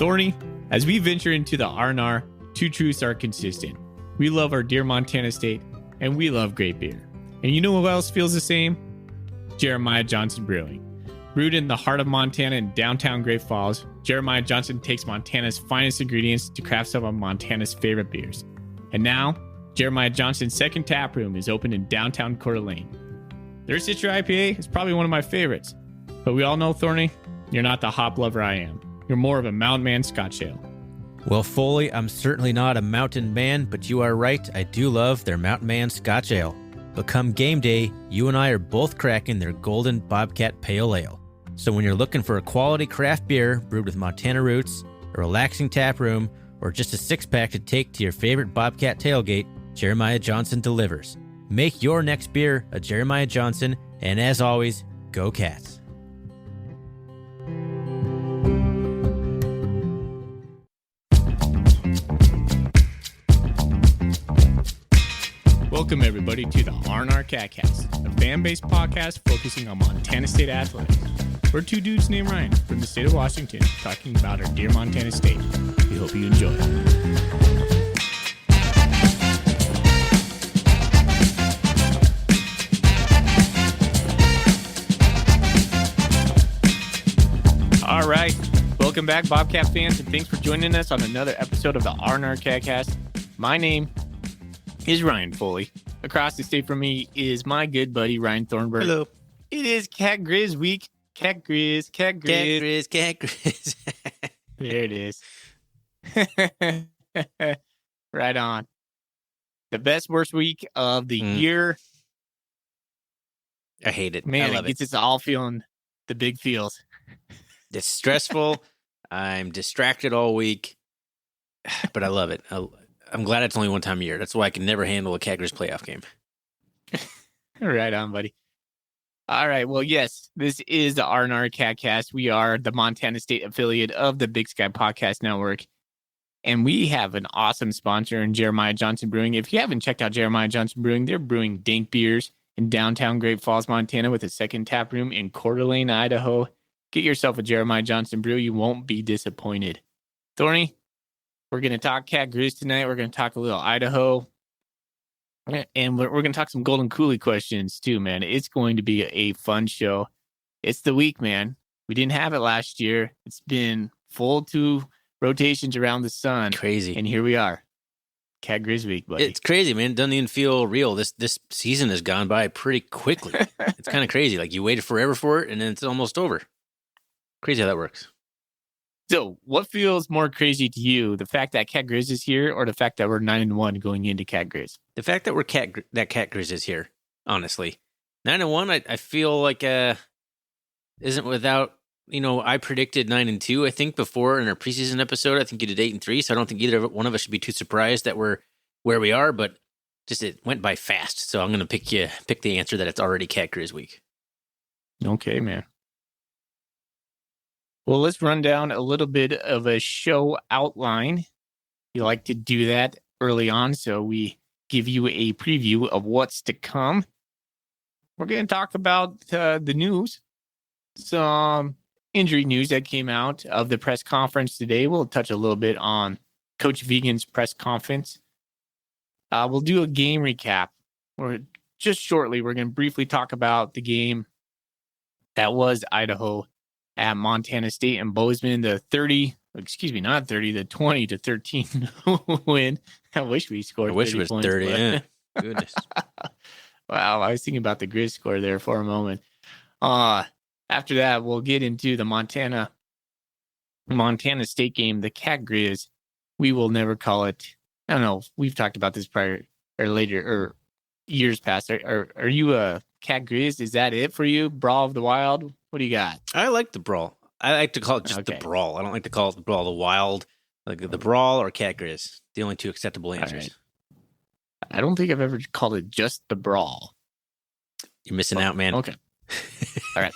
Thorny, as we venture into the R&R, two truths are consistent. We love our dear Montana state, and we love great beer. And you know who else feels the same? Jeremiah Johnson Brewing. Brewed in the heart of Montana in downtown Great Falls, Jeremiah Johnson takes Montana's finest ingredients to craft some of Montana's favorite beers. And now, Jeremiah Johnson's second tap room is open in downtown Coeur d'Alene. Their Citra IPA is probably one of my favorites. But we all know, Thorny, you're not the hop lover I am. You're more of a mountain man Scotch ale. Well, Foley, I'm certainly not a mountain man, but you are right. I do love their Mountain Man Scotch Ale. But come game day, you and I are both cracking their Golden Bobcat Pale Ale. So when you're looking for a quality craft beer brewed with Montana roots, a relaxing tap room, or just a six-pack to take to your favorite Bobcat tailgate, Jeremiah Johnson delivers. Make your next beer a Jeremiah Johnson, and as always, go Cats. Welcome, everybody, to the R&R Catcast, a fan-based podcast focusing on Montana State athletics. We're two dudes named Ryan from the state of Washington talking about our dear Montana State. We hope you enjoy. All right. Welcome back, Bobcat fans, and thanks for joining us on another episode of the R&R Catcast. My name is Ryan Foley. Across the state from me is my good buddy, Ryan Thornburg. Hello. It is Cat Griz week. Cat Griz. Cat Griz. There it is. Right on. The best, worst week of the year. I hate it. Man, I love it gets us all feeling the big feels. It's stressful. I'm distracted all week, but I love it. I'm glad it's only one time a year. That's why I can never handle a Cat Griz playoff game. Right on, buddy. All right. Well, yes, this is the R&R Catcast. We are the Montana State affiliate of the Big Sky Podcast Network. And we have an awesome sponsor in Jeremiah Johnson Brewing. If you haven't checked out Jeremiah Johnson Brewing, they're brewing dank beers in downtown Great Falls, Montana with a second tap room in Coeur d'Alene, Idaho. Get yourself a Jeremiah Johnson Brew. You won't be disappointed. Thorny, we're going to talk Cat Griz tonight. We're going to talk a little Idaho. And we're going to talk some Golden Coulee questions too, man. It's going to be a fun show. It's the week, man. We didn't have it last year. It's been full 2 rotations around the sun. Crazy. And here we are. Cat Griz week, buddy. It's crazy, man. It doesn't even feel real. This season has gone by pretty quickly. It's kind of crazy. Like you waited forever for it and then it's almost over. Crazy how that works. So, what feels more crazy to you, the fact that Cat Griz is here, or the fact that we're 9-1 going into Cat Griz? The fact that Cat Griz is here, honestly. 9-1, I feel like isn't without. I predicted 9-2. I think before in our preseason episode, I think you did 8-3. So I don't think either one of us should be too surprised that we're where we are. But just it went by fast. So I'm going to pick the answer that it's already Cat Griz week. Okay, man. Well, let's run down a little bit of a show outline. You like to do that early on, so we give you a preview of what's to come. We're going to talk about the news, some injury news that came out of the press conference today. We'll touch a little bit on Coach Vigen's press conference. We'll do a game recap. Just shortly, we're going to briefly talk about the game that was Idaho at Montana State and Bozeman, the 20-13 win. I wish we scored 30 points. I wish it was 30, yeah. Goodness. Wow, I was thinking about the Griz score there for a moment. After that, we'll get into the Montana State game, the Cat Griz. We will never call it, I don't know, we've talked about this prior or later or years past. Are you a Cat Griz? Is that it for you? Brawl of the Wild? What do you got? I like the Brawl. I like to call it just the Brawl. I don't like to call it the Brawl of the Wild. Like the Brawl or Cat Griz. The only 2 acceptable answers. Right. I don't think I've ever called it just the Brawl. You're missing out, man. Okay. All right.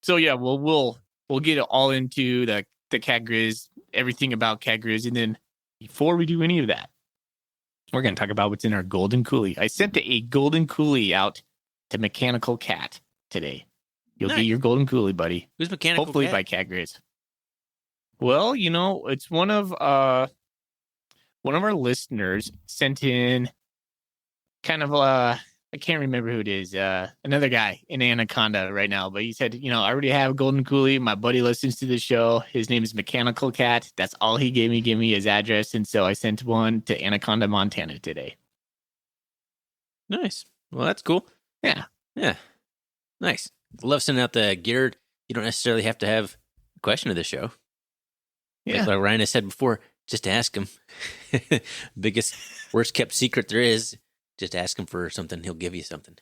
So yeah, we'll get it all into the Cat Griz, everything about Cat Griz, and then before we do any of that, we're going to talk about what's in our Golden Coulee. I sent a Golden Coulee out to Mechanical Cat today. You'll get your Golden Coulee, buddy. Who's Mechanical Hopefully Cat? by Cat Griz. Well, it's one of our listeners sent in kind of I can't remember who it is. Another guy in Anaconda right now, but he said, I already have Golden Coolie. My buddy listens to the show. His name is Mechanical Cat. That's all he gave me. Give me his address, and so I sent one to Anaconda, Montana today. Nice. Well, that's cool. Yeah. Nice. Love sending out the gear. You don't necessarily have to have a question of the show. Yeah. Like Ryan has said before, just ask him. Biggest, worst kept secret there is. Just ask him for something. He'll give you something.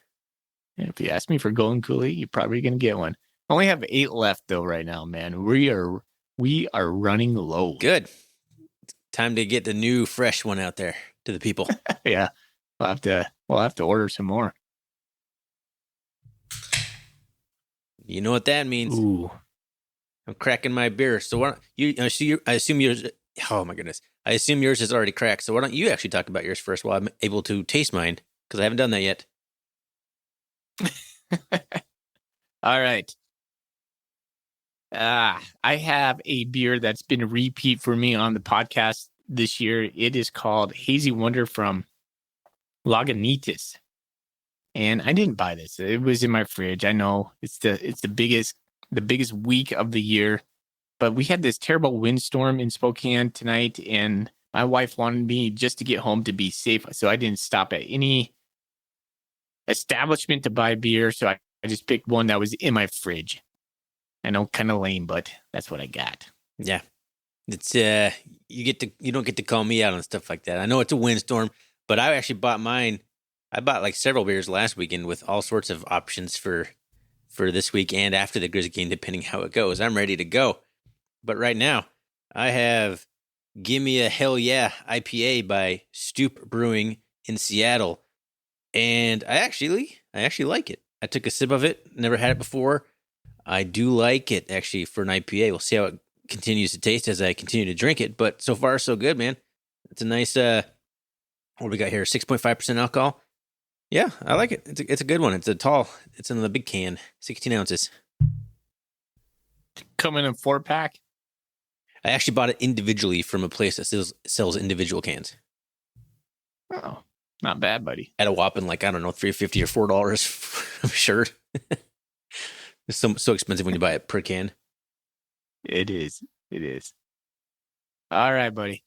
And if you ask me for Golden Coolie, you're probably going to get one. I only have 8 left though right now, man. We are running low. Good. It's time to get the new fresh one out there to the people. Yeah. We'll have to order some more. You know what that means. Ooh. I'm cracking my beer. So why don't you? I assume yours. Oh my goodness! I assume yours is already cracked. So why don't you actually talk about yours first while I'm able to taste mine? Because I haven't done that yet. All right. I have a beer that's been a repeat for me on the podcast this year. It is called Hazy Wonder from Lagunitas. And I didn't buy this. It was in my fridge. I know it's the biggest week of the year. But we had this terrible windstorm in Spokane tonight, and my wife wanted me just to get home to be safe. So I didn't stop at any establishment to buy beer. So I just picked one that was in my fridge. I know, kind of lame, but that's what I got. Yeah. It's you don't get to call me out on stuff like that. I know it's a windstorm, but I actually bought mine. I bought like several beers last weekend with all sorts of options for this week and after the Griz game, depending how it goes. I'm ready to go. But right now, I have Gimme a Hell Yeah IPA by Stoop Brewing in Seattle. And I actually like it. I took a sip of it, never had it before. I do like it, actually, for an IPA. We'll see how it continues to taste as I continue to drink it. But so far, so good, man. It's a nice, what do we got here? 6.5% alcohol. Yeah, I like it. It's a good one. It's in the big can, 16 ounces. Coming in 4-pack? I actually bought it individually from a place that sells individual cans. Oh, not bad, buddy. At a whopping, like, I don't know, $3.50 or $4, I'm sure. It's so expensive when you buy it per can. It is. All right, buddy.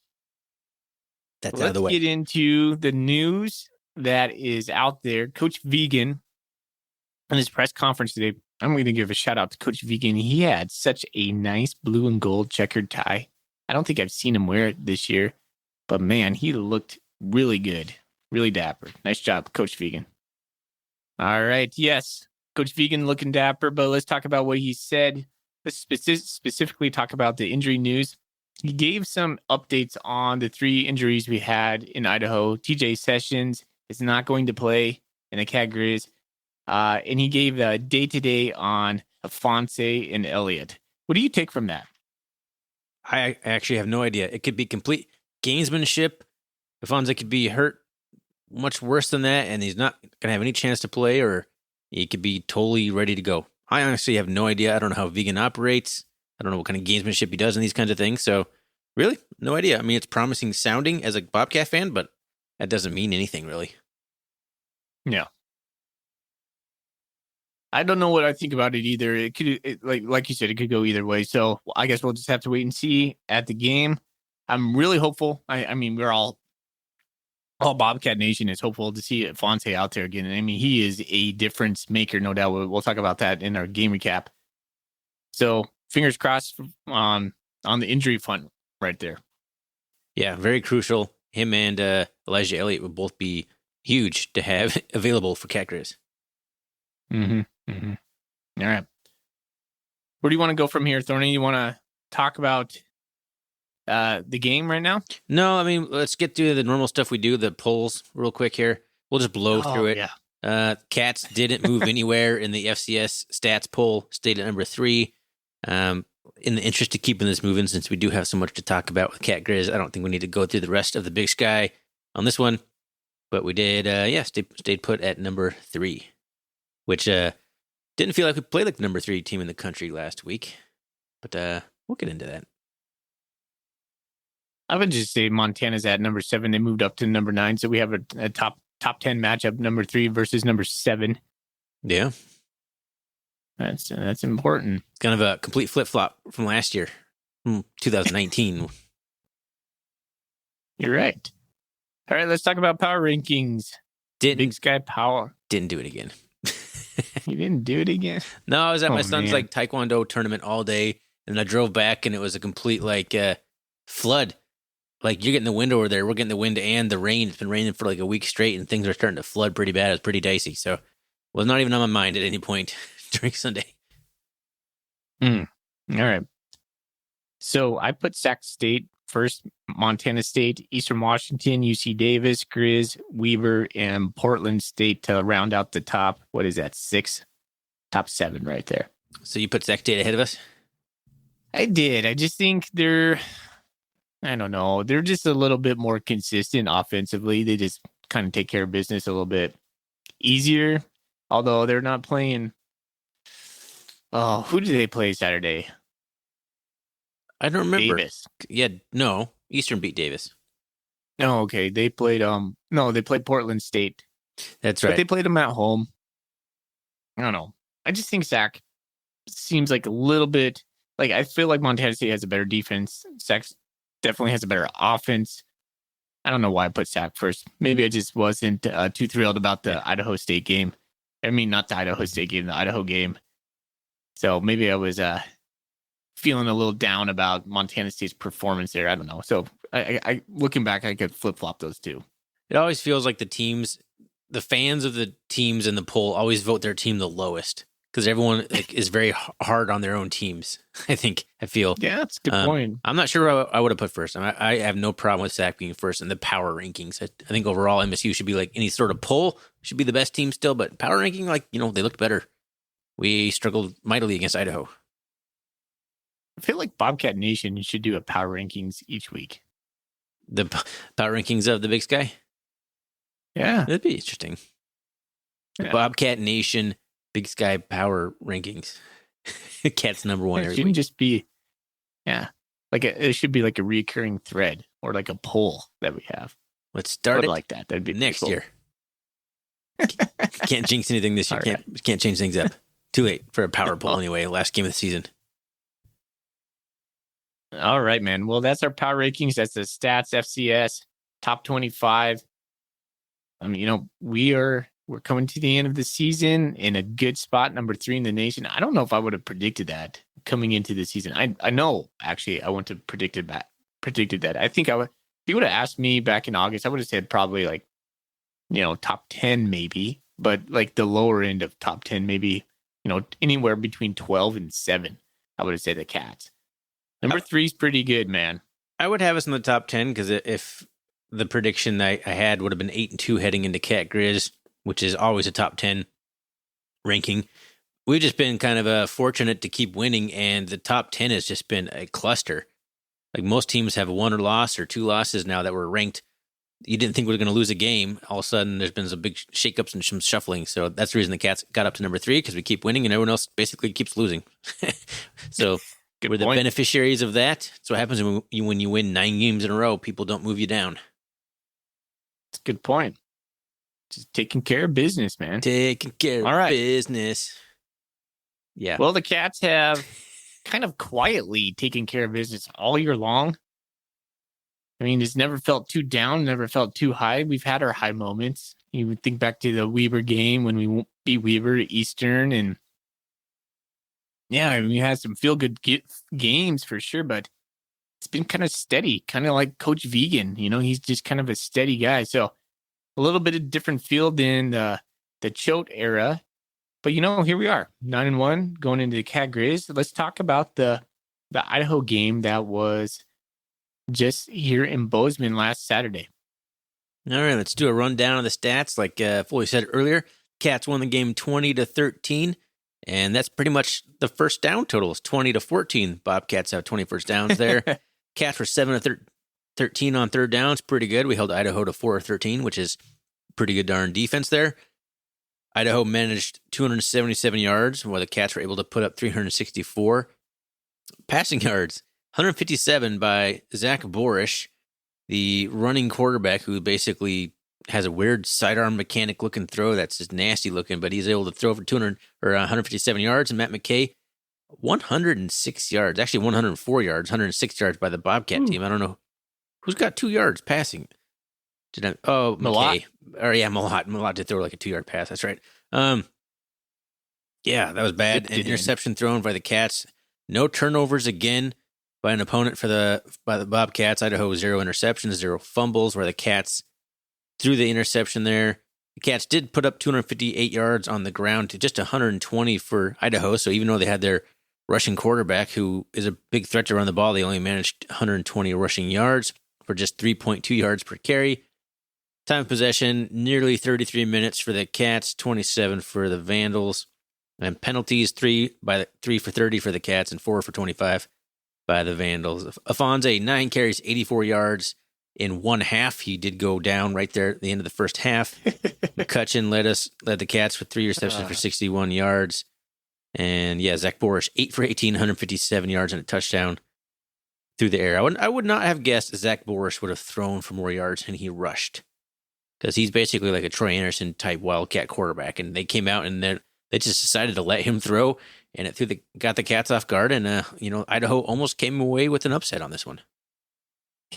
That's out of the way. Let's get into the news that is out there. Coach Vegan, in his press conference today, I'm going to give a shout out to Coach Vegan. He had such a nice blue and gold checkered tie. I don't think I've seen him wear it this year, but man, he looked really good, really dapper. Nice job, Coach Vegan. All right. Yes, Coach Vegan looking dapper, but let's talk about what he said. Let's specifically talk about the injury news. He gave some updates on the 3 injuries we had in Idaho. TJ Sessions is not going to play in the Cat Griz. And he gave the day-to-day on Afonso and Elliott. What do you take from that? I actually have no idea. It could be complete gamesmanship. Afonso could be hurt much worse than that, and he's not going to have any chance to play, or he could be totally ready to go. I honestly have no idea. I don't know how Vegan operates. I don't know what kind of gamesmanship he does in these kinds of things. So, really, no idea. I mean, it's promising sounding as a Bobcat fan, but that doesn't mean anything, really. Yeah. I don't know what I think about it either. It could, like you said, it could go either way. So I guess we'll just have to wait and see at the game. I'm really hopeful. I mean, we're all Bobcat Nation is hopeful to see Afonso out there again. I mean, he is a difference maker, no doubt. We'll talk about that in our game recap. So fingers crossed on the injury front right there. Yeah, very crucial. Him and Elijah Elliott would both be huge to have available for Cat Griz. All right. Where do you want to go from here, Thorny? You want to talk about the game right now? No, I mean, let's get through the normal stuff we do, the polls real quick here. We'll just blow through it. Yeah. Cats didn't move anywhere in the FCS stats poll, stayed at number 3. In the interest of keeping this moving, since we do have so much to talk about with Cat Griz, I don't think we need to go through the rest of the Big Sky on this one. But we did, stayed put at number 3, which didn't feel like we played like the number 3 team in the country last week. But we'll get into that. I would just say Montana's at number 7. They moved up to number 9, so we have a top 10 matchup, number 3 versus number 7. Yeah. That's important. Kind of a complete flip-flop from last year, from 2019. You're right. All right, let's talk about power rankings. Big Sky Power. Didn't do it again. You didn't do it again? No, I was at my son's like Taekwondo tournament all day, and I drove back, and it was a complete flood. Like, you're getting the wind over there. We're getting the wind and the rain. It's been raining for like a week straight, and things are starting to flood pretty bad. It was pretty dicey. So it was not even on my mind at any point during Sunday. All right. So I put Sac State first, Montana State, Eastern Washington, UC Davis, Griz, Weber, and Portland State to round out the top. What is that? 6? Top 7 right there. So you put Sac State ahead of us? I did. I just think they're just a little bit more consistent offensively. They just kind of take care of business a little bit easier, although they're not playing. Oh, who did they play Saturday? I don't remember. Davis. Yeah, no. Eastern beat Davis. Oh, okay. They played they played Portland State. That's right. But they played them at home. I don't know. I just think Sac seems like a little bit like, I feel like Montana State has a better defense. Sac definitely has a better offense. I don't know why I put Sac first. Maybe I just wasn't too thrilled about the Idaho State game. I mean, not the Idaho State game, the Idaho game. So maybe I was feeling a little down about Montana State's performance there. I don't know. So I looking back, I could flip-flop those two. It always feels like the fans of the teams in the poll always vote their team the lowest because everyone is very hard on their own teams. I feel. Yeah, that's a good point. I'm not sure what I would have put first. I have no problem with Sac being first in the power rankings. I think overall MSU should be like any sort of poll should be the best team still, but power ranking, they looked better. We struggled mightily against Idaho. I feel like Bobcat Nation should do a power rankings each week. The power rankings of the Big Sky? Yeah. That'd be interesting. Yeah. Bobcat Nation Big Sky power rankings. Cat's number 1 every week. It shouldn't just be, it should be like a recurring thread or like a poll that we have. Let's start it like that. That'd be next cool. year. Can't jinx anything this year. Right. Can't change things up. Too late for a power poll anyway. Last game of the season. All right, man. Well, that's our power rankings. That's the Stats FCS top 25. We're coming to the end of the season in a good spot, number 3 in the nation. I don't know if I would have predicted that coming into the season. I know actually I wouldn't have predicted that. I think if you would have asked me back in August, I would have said probably top 10 maybe, but like the lower end of top 10 maybe, anywhere between 12 and 7. I would have said the Cats. Number 3 is pretty good, man. I would have us in the top 10 because if the prediction I had would have been 8-2 heading into Cat Griz, which is always a top 10 ranking. We've just been kind of fortunate to keep winning, and the top 10 has just been a cluster. Like most teams have 1 loss or 2 losses now that were ranked. You didn't think we were going to lose a game. All of a sudden, there's been some big shakeups and some shuffling. So that's the reason the Cats got up to number 3 because we keep winning and everyone else basically keeps losing. So we're the beneficiaries of that. That's what happens when you win 9 games in a row. People don't move you down. That's a good point. Just taking care of business, man. Taking care of business. Yeah. Well, the Cats have kind of quietly taken care of business all year long. I mean, it's never felt too down, never felt too high. We've had our high moments. You would think back to the Weber game when we beat Weber at Eastern. And yeah, I mean, we had some feel-good games for sure, but it's been kind of steady, kind of like Coach Vegan. He's just kind of a steady guy. So a little bit of different feel than the Choate era. But, here we are, 9-1, going into the Cat Griz. Let's talk about the Idaho game that was just here in Bozeman last Saturday. All right, let's do a rundown of the stats. Like Foley said earlier, Cats won the game 20-13, and that's pretty much the first down totals, 20-14. Bobcats have 20 first downs there. Cats were 7-13 on third downs, pretty good. We held Idaho to 4-13, which is pretty good darn defense there. Idaho managed 277 yards, while the Cats were able to put up 364. Passing yards, 157 by Zach Borish, the running quarterback who basically has a weird sidearm mechanic looking throw that's just nasty looking, but he's able to throw for 200 or 157 yards. And Matt McKay, 106 yards, actually 104 yards, 106 yards by the Bobcat team. I don't know who's got 2 yards passing. McKay. Malott. Or yeah, Malott did throw like a 2-yard pass. That's right. Yeah, that was bad. An interception thrown by the Cats. No turnovers again by an opponent by the Bobcats. Idaho 0 interceptions, 0 fumbles, where the Cats threw the interception there. The Cats did put up 258 yards on the ground to just 120 for Idaho. So even though they had their rushing quarterback, who is a big threat to run the ball, they only managed 120 rushing yards for just 3.2 yards per carry. Time of possession, nearly 33 minutes for the Cats, 27 for the Vandals. And penalties, 3 for 30 for the Cats and 4 for 25 by the Vandals. Afonso, 9 carries, 84 yards in one half. He did go down right there at the end of the first half. McCutcheon led the Cats with 3 receptions for 61 yards. And yeah, Zach Borish, 8 for 18, 157 yards and a touchdown through the air. I would not have guessed Zach Borish would have thrown for more yards, and he rushed. Because he's basically like a Troy Anderson type Wildcat quarterback. And they came out and they just decided to let him throw, and it got the Cats off guard. And Idaho almost came away with an upset on this one.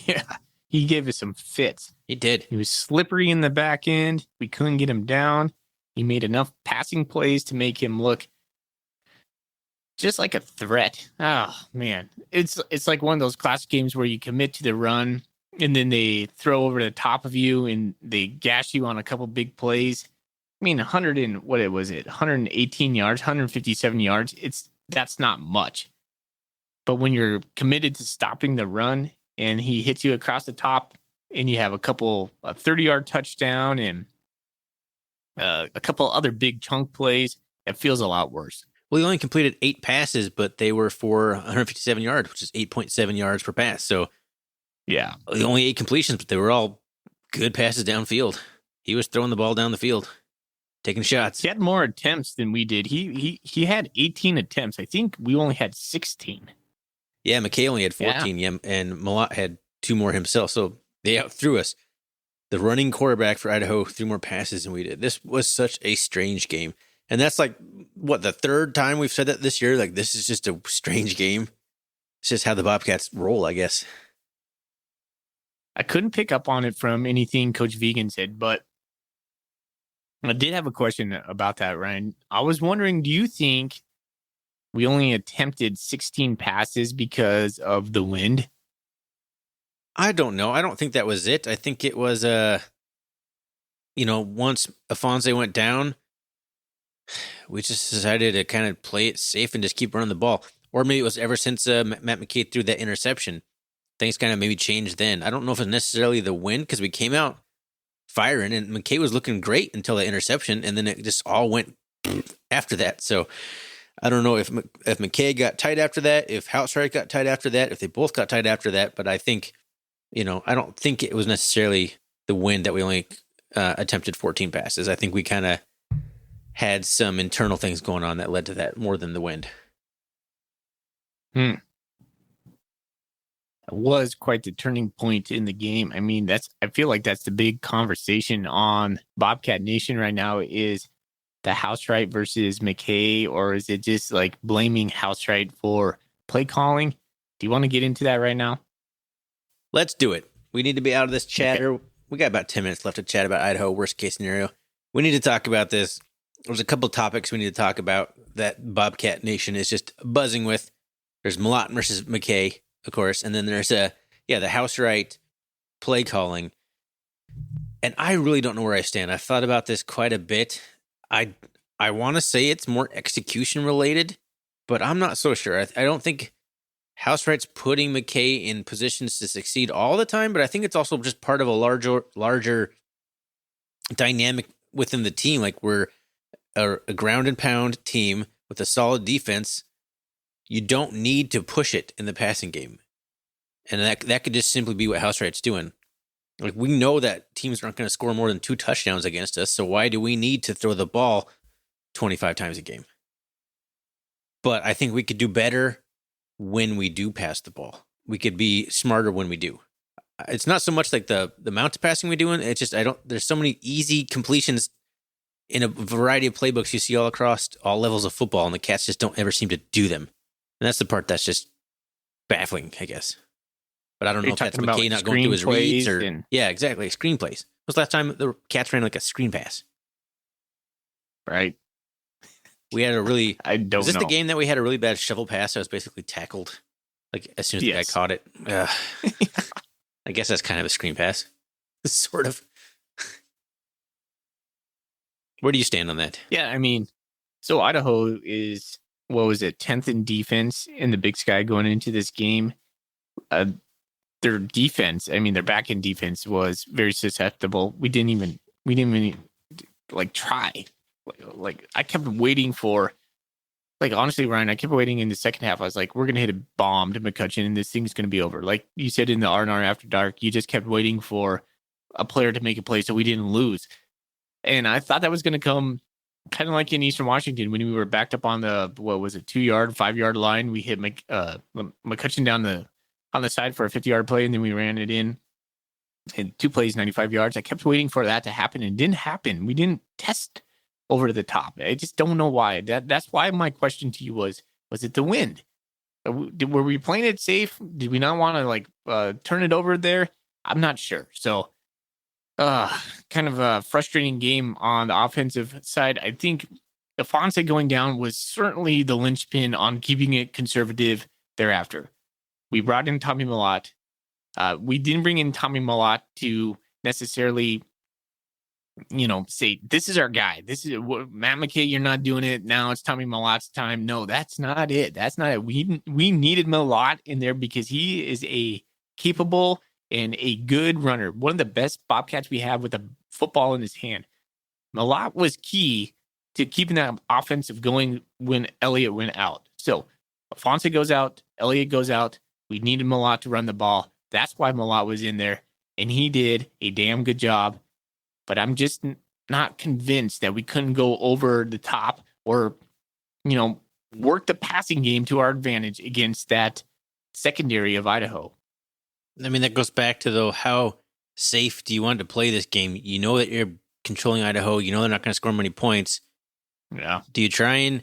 Yeah, he gave us some fits. He did. He was slippery in the back end. We couldn't get him down. He made enough passing plays to make him look just like a threat. Oh man, it's like one of those classic games where you commit to the run, and then they throw over the top of you, and they gash you on a couple big plays. I mean, 118 yards, 157 yards. That's not much. But when you're committed to stopping the run and he hits you across the top and you have a 30-yard touchdown and a couple other big chunk plays, it feels a lot worse. Well, he only completed 8 passes, but they were for 157 yards, which is 8.7 yards per pass. So yeah, only 8 completions, but they were all good passes downfield. He was throwing the ball down the field, taking shots. He had more attempts than we did. He had 18 attempts. I think we only had 16. Yeah, McKay only had 14, and Malott had 2 more himself. So they outthrew us. The running quarterback for Idaho threw more passes than we did. This was such a strange game. And that's like, the third time we've said that this year? Like, this is just a strange game. It's just how the Bobcats roll, I guess. I couldn't pick up on it from anything Coach Vegan said, but I did have a question about that, Ryan. I was wondering, do you think we only attempted 16 passes because of the wind? I don't know. I don't think that was it. I think it was, once Afonso went down, we just decided to kind of play it safe and just keep running the ball. Or maybe it was ever since Matt McKay threw that interception. Things kind of maybe changed then. I don't know if it's necessarily the wind, because we came out firing and McKay was looking great until the interception, and then it just all went after that. So I don't know if McKay got tight after that, if Housewright got tight after that, if they both got tight after that. But I think, I don't think it was necessarily the wind that we only attempted 14 passes. I think we kind of had some internal things going on that led to that more than the wind. It was quite the turning point in the game. I mean, I feel like that's the big conversation on Bobcat Nation right now, is the Housewright versus McKay, or is it just like blaming Housewright for play calling? Do you want to get into that right now? Let's do it. We need to be out of this chatter. Okay. We got about 10 minutes left to chat about Idaho, worst case scenario. We need to talk about this. There's a couple topics we need to talk about that Bobcat Nation is just buzzing with. There's Malott versus McKay, of course, and then there's the Housewright play calling. And I really don't know where I stand. I've thought about this quite a bit. I want to say it's more execution related, but I'm not so sure. I don't think Housewright's putting McKay in positions to succeed all the time, but I think it's also just part of a larger dynamic within the team. Like, we're a ground and pound team with a solid defense. You don't need to push it in the passing game. And that could just simply be what Housewright's doing. Like, we know that teams aren't going to score more than 2 touchdowns against us, so why do we need to throw the ball 25 times a game? But I think we could do better when we do pass the ball. We could be smarter when we do. It's not so much like the amount of passing we're doing. It's just there's so many easy completions in a variety of playbooks you see all across all levels of football, and the Cats just don't ever seem to do them. And that's the part that's just baffling, I guess. But I don't know if that's McKay not going through his reads or... Yeah, exactly. Screen plays. When was the last time the Cats ran like a screen pass? Right. We had a really... I don't know. Was this the game that we had a really bad shovel pass that was basically tackled? Like, as soon as the guy caught it? I guess that's kind of a screen pass. Sort of. Where do you stand on that? Yeah, I mean, so Idaho is, 10th in defense in the Big Sky going into this game. Their defense, I mean, their back end defense was very susceptible. We didn't even like try. Like I kept waiting for, like, honestly, Ryan, I kept waiting in the second half. I was like, we're gonna hit a bomb to McCutcheon and this thing's gonna be over. Like you said in the R&R After Dark, you just kept waiting for a player to make a play so we didn't lose. And I thought that was gonna come kind of like in Eastern Washington when we were backed up on the 2-yard, 5-yard line. We hit McCutcheon down on the side for a 50-yard play, and then we ran it in 2 plays, 95 yards. I kept waiting for that to happen, and it didn't happen. We didn't test over the top. I just don't know why. That's why my question to you was it the wind? Were we playing it safe? Did we not want to turn it over there? I'm not sure. So kind of a frustrating game on the offensive side. I think Afonso going down was certainly the linchpin on keeping it conservative thereafter. We brought in Tommy Mellott. We didn't bring in Tommy Mellott to necessarily, say, this is our guy. This is Matt McKay. You're not doing it. Now it's Tommy Mellott's time. No, that's not it. That's not it. We needed Mellott in there because he is a capable and a good runner. One of the best Bobcats we have with a football in his hand. Mellott was key to keeping that offensive going when Elliott went out. So Afonso goes out. Elliott goes out. We needed Mellott to run the ball. That's why Mellott was in there, and he did a damn good job. But I'm just not convinced that we couldn't go over the top or, work the passing game to our advantage against that secondary of Idaho. I mean, that goes back to, though, how safe do you want to play this game? You know that you're controlling Idaho. You know they're not going to score many points. Yeah. Do you try and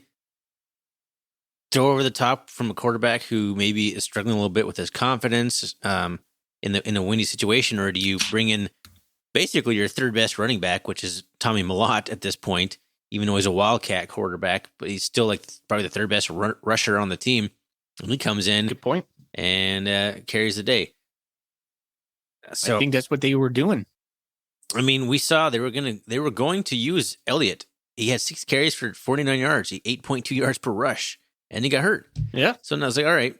throw over the top from a quarterback who maybe is struggling a little bit with his confidence in a windy situation, or do you bring in basically your third best running back, which is Tommy Mellott at this point, even though he's a Wildcat quarterback, but he's still probably the third best rusher on the team. And he comes in, good point, and carries the day. So I think that's what they were doing. I mean, we saw they were going to use Elliott. He had 6 carries for 49 yards, 8.2 yards per rush. And he got hurt. Yeah. So I was like, all right.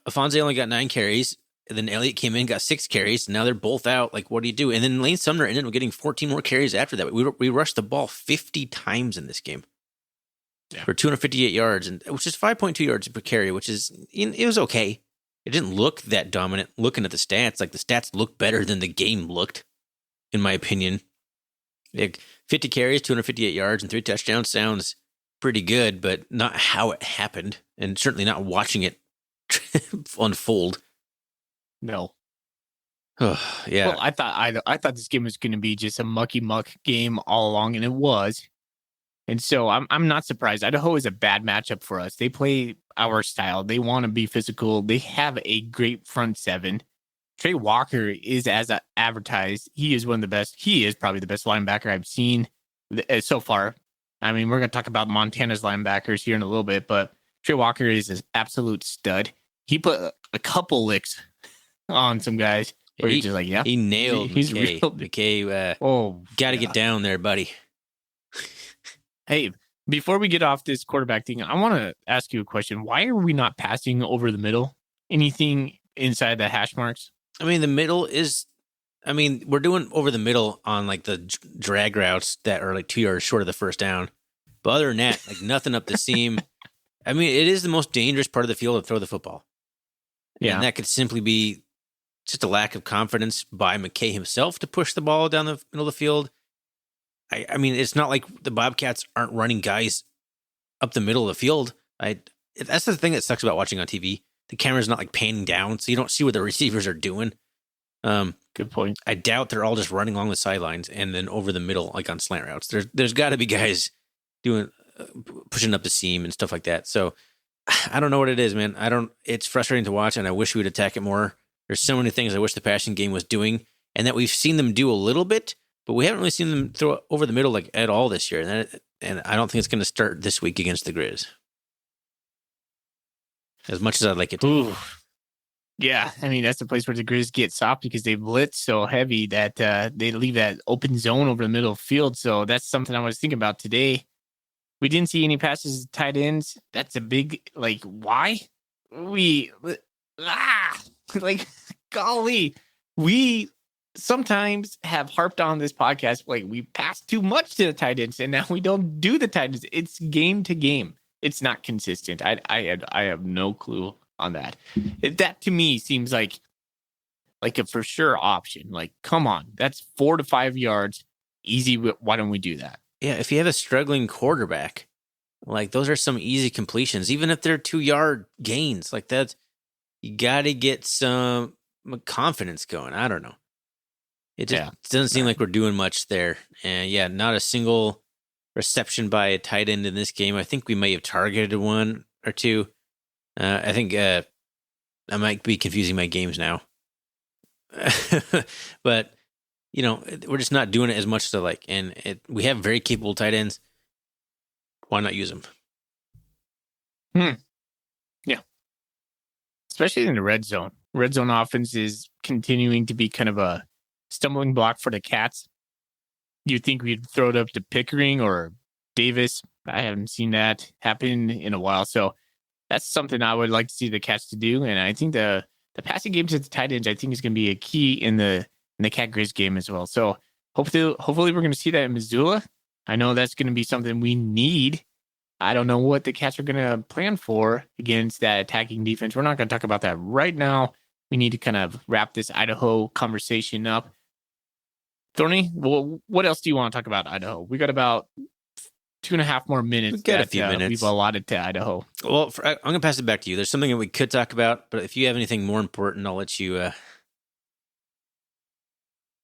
Afonso only got 9 carries. And then Elliott came in, got 6 carries. And now they're both out. Like, what do you do? And then Lane Sumner ended up getting 14 more carries after that. We rushed the ball 50 times in this game for 258 yards, which is 5.2 yards per carry, which is, it was okay. It didn't look that dominant. Looking at the stats, like the stats look better than the game looked, in my opinion. 50 carries, 258 yards, and 3 touchdowns sounds pretty good, but not how it happened, and certainly not watching it unfold. No. Yeah. Well, I thought this game was going to be just a mucky muck game all along, and it was. And so I'm not surprised. Idaho is a bad matchup for us. They play our style. They want to be physical. They have a great front seven. Trey Walker is as advertised. He is one of the best. He is probably the best linebacker I've seen so far. I mean, we're going to talk about Montana's linebackers here in a little bit, but Trey Walker is an absolute stud. He put a couple licks on some guys. Where he's just like, yeah. He nailed he's McKay. Real. McKay, got to get down there, buddy. Hey, before we get off this quarterback thing, I want to ask you a question. Why are we not passing over the middle? Anything inside the hash marks? I mean, the middle is... I mean, we're doing over the middle on like the drag routes that are like 2 yards short of the first down. But other than that, like nothing up the seam. I mean, it is the most dangerous part of the field to throw the football. Yeah. And that could simply be just a lack of confidence by McKay himself to push the ball down the middle of the field. I mean, it's not like the Bobcats aren't running guys up the middle of the field. That's the thing that sucks about watching on TV. The camera's not like panning down, so you don't see what the receivers are doing. Good point. I doubt they're all just running along the sidelines and then over the middle, like on slant routes. There's got to be guys doing pushing up the seam and stuff like that. So I don't know what it is, man. It's frustrating to watch, and I wish we would attack it more. There's so many things I wish the passing game was doing, and that we've seen them do a little bit, but we haven't really seen them throw over the middle like at all this year. And I don't think it's going to start this week against the Griz. As much as I'd like it to. Ooh. Yeah, I mean, that's the place where the Griz get soft because they blitz so heavy that they leave that open zone over the middle of the field. So that's something I was thinking about today. We didn't see any passes to tight ends. That's a big, like, why? Like, golly, we sometimes have harped on this podcast, like, we pass too much to the tight ends, and now we don't do the tight ends. It's game to game. It's not consistent. I have no clue on that. That to me seems like a for sure option. Like, come on, that's 4 to 5 yards, easy. Why don't we do that? Yeah, if you have a struggling quarterback, like those are some easy completions, even if they're 2-yard gains. Like that, you got to get some confidence going. I don't know. It just doesn't seem like we're doing much there. And yeah, not a single reception by a tight end in this game. I think we may have targeted one or two. I think I might be confusing my games now. But, you know, we're just not doing it as much as I like. And we have very capable tight ends. Why not use them? Yeah. Especially in the red zone. Red zone offense is continuing to be kind of a stumbling block for the Cats. You'd think we'd throw it up to Pickering or Davis. I haven't seen that happen in a while. So that's something I would like to see the Cats to do. And I think the passing game to the tight ends, I think, is going to be a key in the Cat Griz game as well. So hopefully we're going to see that in Missoula. I know that's going to be something we need. I don't know what the Cats are going to plan for against that attacking defense. We're not going to talk about that right now. We need to kind of wrap this Idaho conversation up. Thorny, what else do you want to talk about Idaho? We got about 2.5 more minutes. We've got a few minutes. We've allotted to Idaho. Well, I'm going to pass it back to you. There's something that we could talk about, but if you have anything more important, I'll let you.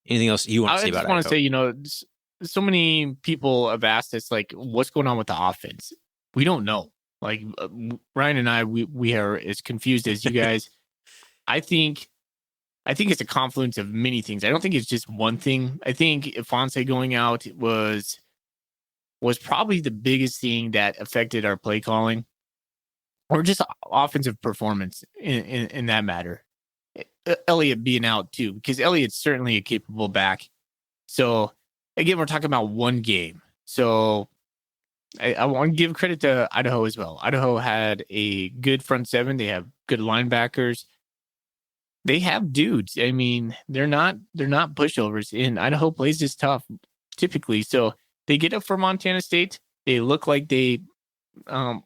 Anything else you want to say about Idaho? I just want to say, so many people have asked us, like, what's going on with the offense? We don't know. Like, Ryan and I, we are as confused as you guys. I think it's a confluence of many things. I don't think it's just one thing. I think Ifanse going out was probably the biggest thing that affected our play calling, or just offensive performance in that matter. Elliott being out too, because Elliott's certainly a capable back. So again, we're talking about one game. So I want to give credit to Idaho as well. Idaho had a good front seven. They have good linebackers. They have dudes. I mean, they're not pushovers. And Idaho plays this tough typically. So they get up for Montana State. They look like I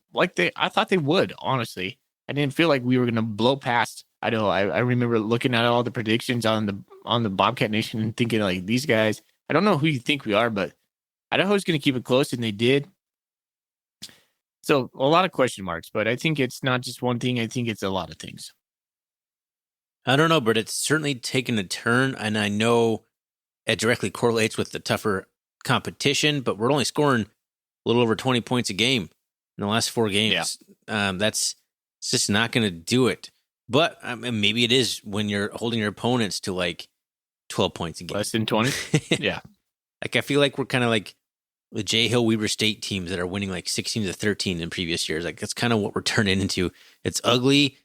thought they would, honestly. I didn't feel like we were going to blow past Idaho. I remember looking at all the predictions on the Bobcat Nation and thinking, like, these guys, I don't know who you think we are, but Idaho's going to keep it close, and they did. So a lot of question marks, but I think it's not just one thing. I think it's a lot of things. I don't know, but it's certainly taken a turn, and I know it directly correlates with the tougher competition, but we're only scoring a little over 20 points a game in the last 4 games. Yeah. It's just not going to do it. But maybe it is when you're holding your opponents to like 12 points a game. Less than 20? Yeah. Like, I feel like we're kind of like the J Hill Weber State teams that are winning like 16-13 in previous years. Like, that's kind of what we're turning into. It's ugly.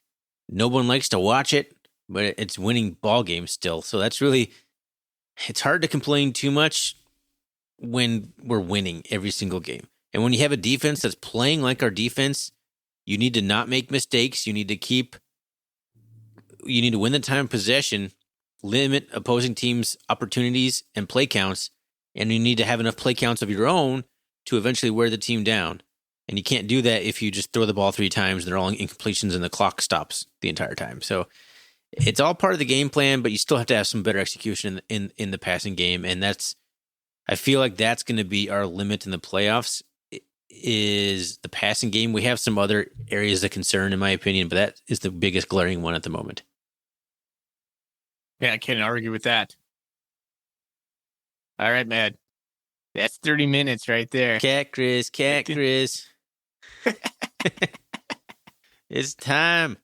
No one likes to watch it, but it's winning ball games still. So that's really, it's hard to complain too much when we're winning every single game. And when you have a defense that's playing like our defense, you need to not make mistakes. You need to win the time of possession, limit opposing teams' opportunities and play counts, and you need to have enough play counts of your own to eventually wear the team down. And you can't do that if you just throw the ball 3 times and they're all incompletions and the clock stops the entire time. So it's all part of the game plan, but you still have to have some better execution in the passing game. And I feel like that's going to be our limit in the playoffs, is the passing game. We have some other areas of concern, in my opinion, but that is the biggest glaring one at the moment. Yeah, I can't argue with that. All right, man. That's 30 minutes right there. Cat Griz. It's time.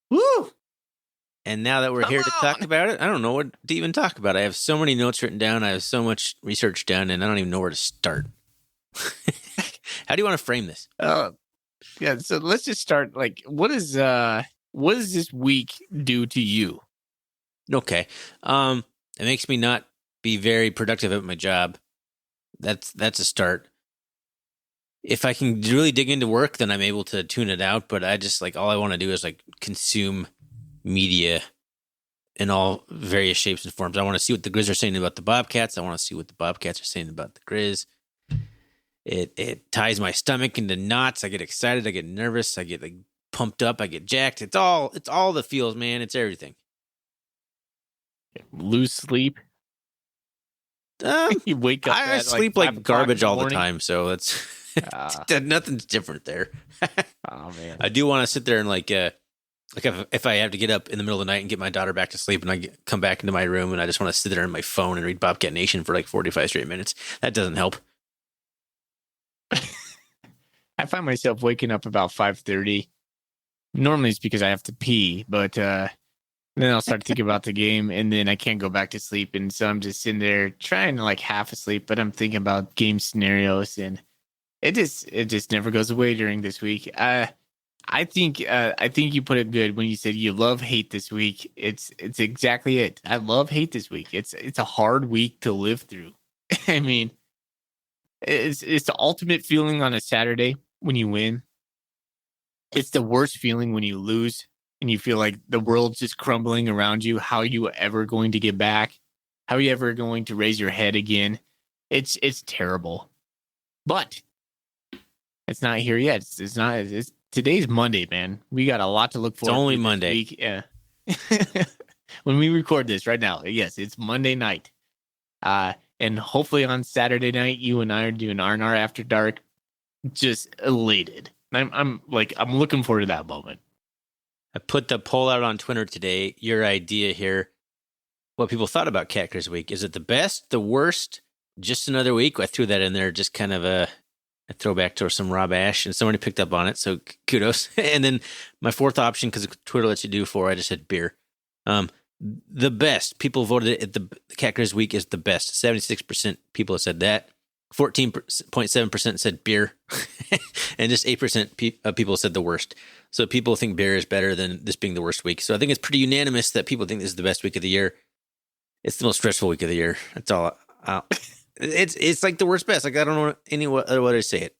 Woo! And now that we're here to talk about it, I don't know what to even talk about. I have so many notes written down. I have so much research done, and I don't even know where to start. How do you want to frame this? Yeah, so let's just start. Like, what does this week do to you? Okay. It makes me not be very productive at my job. That's a start. If I can really dig into work, then I'm able to tune it out. But I just all I want to do is consume media in all various shapes and forms. I want to see what the Griz are saying about the Bobcats. I want to see what the Bobcats are saying about the Griz. It ties my stomach into knots. I get excited. I get nervous. I get pumped up. I get jacked. It's all the feels, man. It's everything. Lose sleep. You wake up. I sleep like garbage all the time, so it's nothing's different there. Oh man, I do want to sit there and if I have to get up in the middle of the night and get my daughter back to sleep, and I come back into my room and I just want to sit there on my phone and read Bobcat Nation for 45 straight minutes. That doesn't help. I find myself waking up about 5:30. Normally it's because I have to pee, but then I'll start thinking about the game, and then I can't go back to sleep, and so I'm just sitting there trying to half asleep, but I'm thinking about game scenarios, and it just never goes away during this week. I think you put it good when you said you love hate this week. It's exactly it. I love hate this week. It's a hard week to live through. I mean, it's the ultimate feeling on a Saturday when you win. It's the worst feeling when you lose and you feel like the world's just crumbling around you. How are you ever going to get back? How are you ever going to raise your head again? It's terrible. But it's not here yet. It's today's Monday, man. We got a lot to look forward to. It's only Monday. Week. Yeah. When we record this right now, yes, it's Monday night. And hopefully on Saturday night, you and I are doing R&R After Dark. Just elated. I'm looking forward to that moment. I put the poll out on Twitter today. Your idea here, what people thought about Cat Griz Week. Is it the best, the worst, just another week? I threw that in there, just kind of a throwback to some Rob Ash, and somebody picked up on it, so kudos. And then my fourth option, because Twitter lets you do 4, I just said beer. The best. People voted it. The Cat Griz Week is the best. 76% people have said that. 14.7% said beer. And just 8% of people said the worst. So people think beer is better than this being the worst week. So I think it's pretty unanimous that people think this is the best week of the year. It's the most stressful week of the year. That's all. It's like the worst best. I don't know any other way to say it.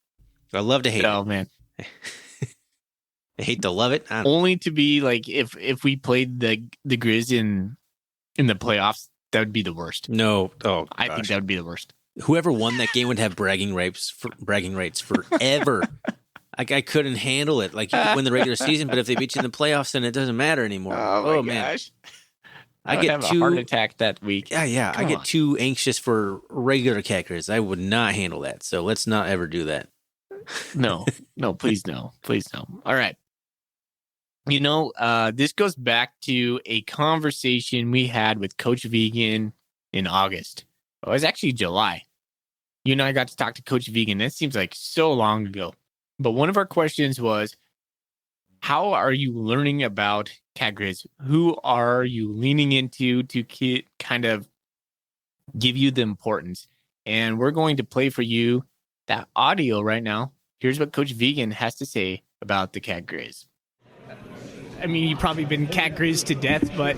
I love to hate it. Oh, man. I hate to love it. Only to be if we played the Griz in the playoffs, that would be the worst. No. Oh, gosh. I think that would be the worst. Whoever won that game would have bragging rights forever. I couldn't handle it. You could win the regular season, but if they beat you in the playoffs, then it doesn't matter anymore. Oh my gosh. I get have a heart attack that week. Yeah. I get too anxious for regular Cat Griz. I would not handle that. So let's not ever do that. No, please no. Please no. All right. This goes back to a conversation we had with Coach Vegan in August. It was actually July. You and I got to talk to Coach Vegan. That seems like so long ago. But one of our questions was, how are you learning about Cat Griz? Who are you leaning into to kind of give you the importance? And we're going to play for you that audio right now. Here's what Coach Vegan has to say about the Cat Griz. I mean, you've probably been Cat Griz to death, but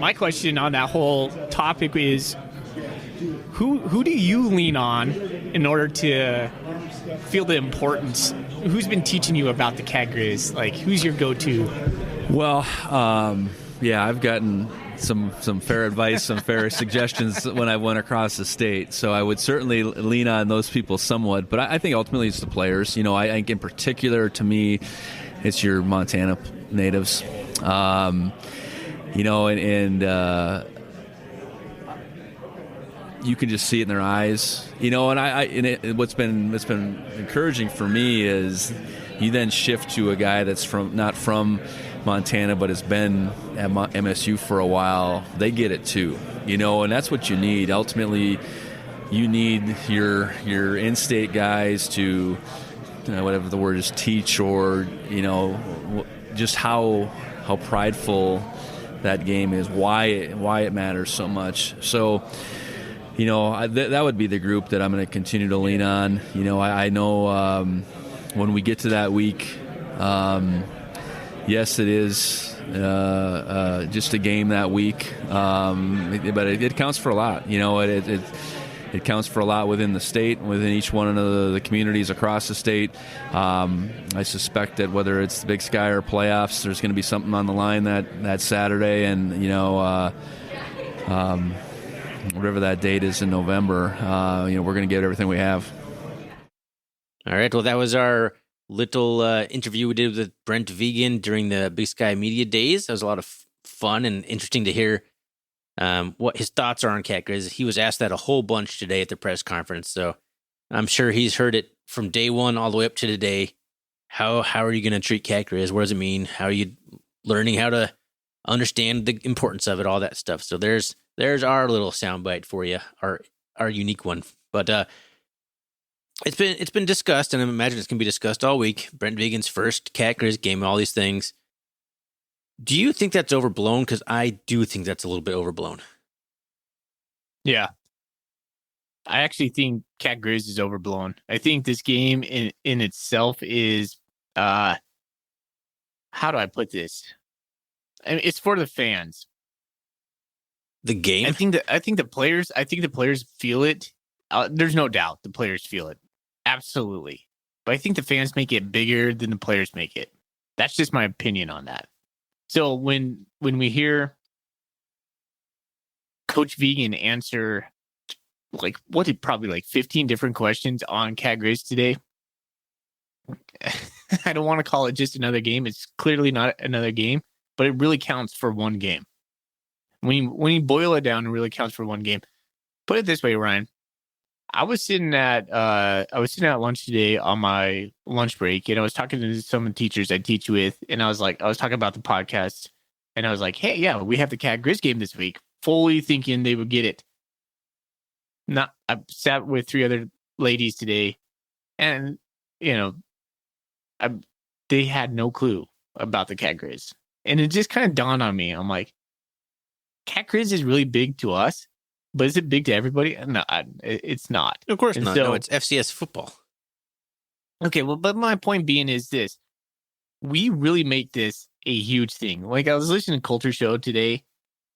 my question on that whole topic is, who do you lean on in order to feel the importance? Who's been teaching you about the Cat Griz? Who's your go-to? Well, I've gotten some fair advice, some fair suggestions when I went across the state. So I would certainly lean on those people somewhat. But I think ultimately it's the players. I think in particular, to me, it's your Montana natives. You can just see it in their eyes, and what's been encouraging for me is You then shift to a guy that's not from Montana but has been at MSU for a while. They get it too, and that's what you need. Ultimately, you need your in-state guys to, whatever the word is, teach or just how prideful that game is, why it matters so much. So, that would be the group that I'm going to continue to lean on. I know when we get to that week, yes, it is just a game that week, but it counts for a lot. It counts for a lot within the state, within each one of the communities across the state. I suspect that whether it's the Big Sky or playoffs, there's going to be something on the line that Saturday, and whatever that date is in November, we're going to get everything we have. All right. Well, that was our little interview we did with Brent Vigen during the Big Sky Media Days. That was a lot of fun and interesting to hear what his thoughts are on Cat Griz. He was asked that a whole bunch today at the press conference, so I'm sure he's heard it from day one all the way up to today. How are you going to treat Cat Griz? What does it mean? How are you learning how to understand the importance of it? All that stuff. So there's our little soundbite for you, our unique one. But it's been discussed, and I imagine it's going to be discussed all week. Brent Vigen's first Cat Griz game, all these things. Do you think that's overblown? Because I do think that's a little bit overblown. Yeah. I actually think Cat Griz is overblown. I think this game in itself is, how do I put this? I mean, it's for the fans. The game? I think the players feel it. There's no doubt the players feel it. Absolutely. But I think the fans make it bigger than the players make it. That's just my opinion on that. So when we hear Coach Vigen answer probably 15 different questions on Cat Griz today, I don't want to call it just another game. It's clearly not another game, but it really counts for one game. When you boil it down, it really counts for one game. Put it this way, Ryan. I was sitting at lunch today on my lunch break, and I was talking to some of the teachers I teach with, and I was talking about the podcast, and I was like, "Hey, yeah, we have the Cat Griz game this week," fully thinking they would get it. I sat with 3 other ladies today, and they had no clue about the Cat Griz, and it just kind of dawned on me. I'm like, Cat Griz is really big to us. But is it big to everybody? No, it's not. Of course not. So, no, it's FCS football. Okay, well, but my point being is this. We really make this a huge thing. Like, I was listening to Coulter Show today,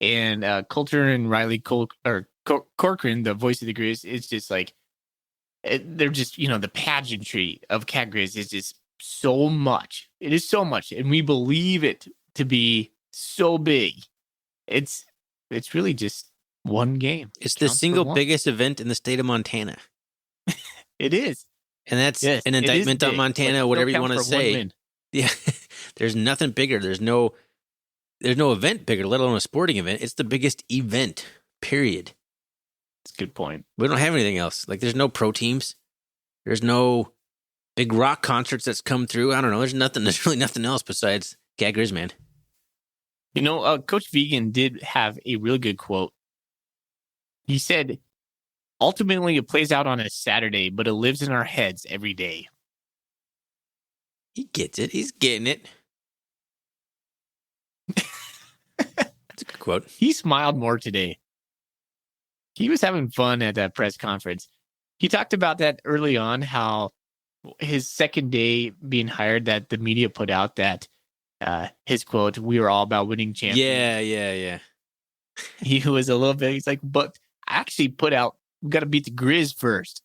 and Coulter and Riley Corcoran, the voice of the Griz, it's just like, they're just, the pageantry of Cat Griz is just so much. It is so much, and we believe it to be so big. It's really just one game. It's the single biggest event in the state of Montana. It is. And that's an indictment on Montana, whatever you want to say. Yeah. There's nothing bigger. There's no event bigger, let alone a sporting event. It's the biggest event, period. That's a good point. We don't have anything else. Like, there's no pro teams. There's no big rock concerts that's come through. I don't know. There's really nothing else besides Cat Griz, man. Coach Vigen did have a really good quote. He said, ultimately, it plays out on a Saturday, but it lives in our heads every day. He gets it. He's getting it. That's a good quote. He smiled more today. He was having fun at that press conference. He talked about that early on, how his second day being hired, that the media put out that his quote, "We were all about winning champions." Yeah. He was a little bit, he's like, but I actually put out, we got to beat the Griz first.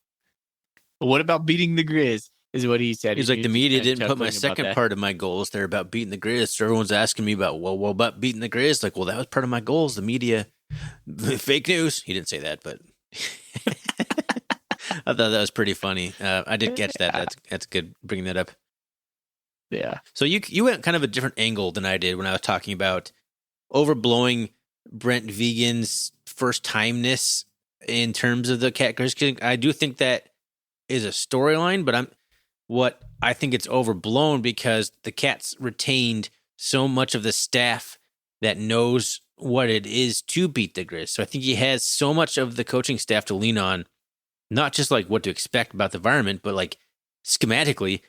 But what about beating the Griz, is what he said. He's like, the media didn't put my second part of my goals. They're about beating the Griz. So everyone's asking me about, what about beating the Griz? Like, well, that was part of my goals. The media, fake news. He didn't say that, but I thought that was pretty funny. I did catch that. That's good bringing that up. Yeah. So you went kind of a different angle than I did when I was talking about overblowing Brent Vigen's first timeness in terms of the Cat Griz. I do think that is a storyline, but what I think it's overblown because the Cats retained so much of the staff that knows what it is to beat the Griz. So I think he has so much of the coaching staff to lean on, not just like what to expect about the environment, but like schematically,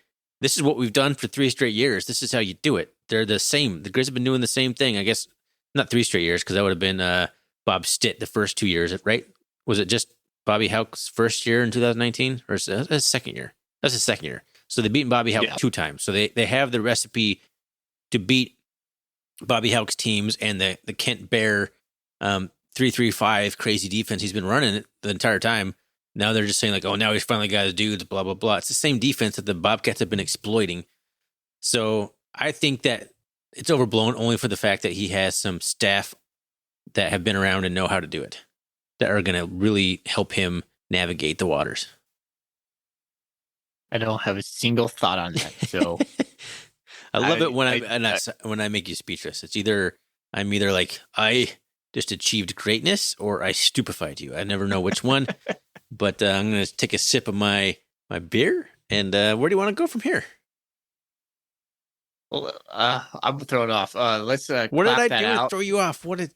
this is what we've done for 3 straight years. This is how you do it. They're the same. The Griz have been doing the same thing. I guess not 3 straight years, because that would have been Bob Stitt the first 2 years, right? Was it just Bobby Houck's first year in 2019, or is that his second year? That's his second year. So they've beaten Bobby Houck 2 times. So they have the recipe to beat Bobby Houck's teams and the Kent Bear 3-3-5 crazy defense he's been running it the entire time. Now they're just saying like, oh, now he's finally got his dudes, blah, blah, blah. It's the same defense that the Bobcats have been exploiting. So I think that it's overblown only for the fact that he has some staff that have been around and know how to do it, that are going to really help him navigate the waters. I don't have a single thought on that. So I love it when I make you speechless. It's I'm either like, I just achieved greatness, or I stupefied you. I never know which one. But I'm going to take a sip of my beer. And where do you want to go from here? Well, I'm throwing off. Let's what did I do out. to throw you off? What did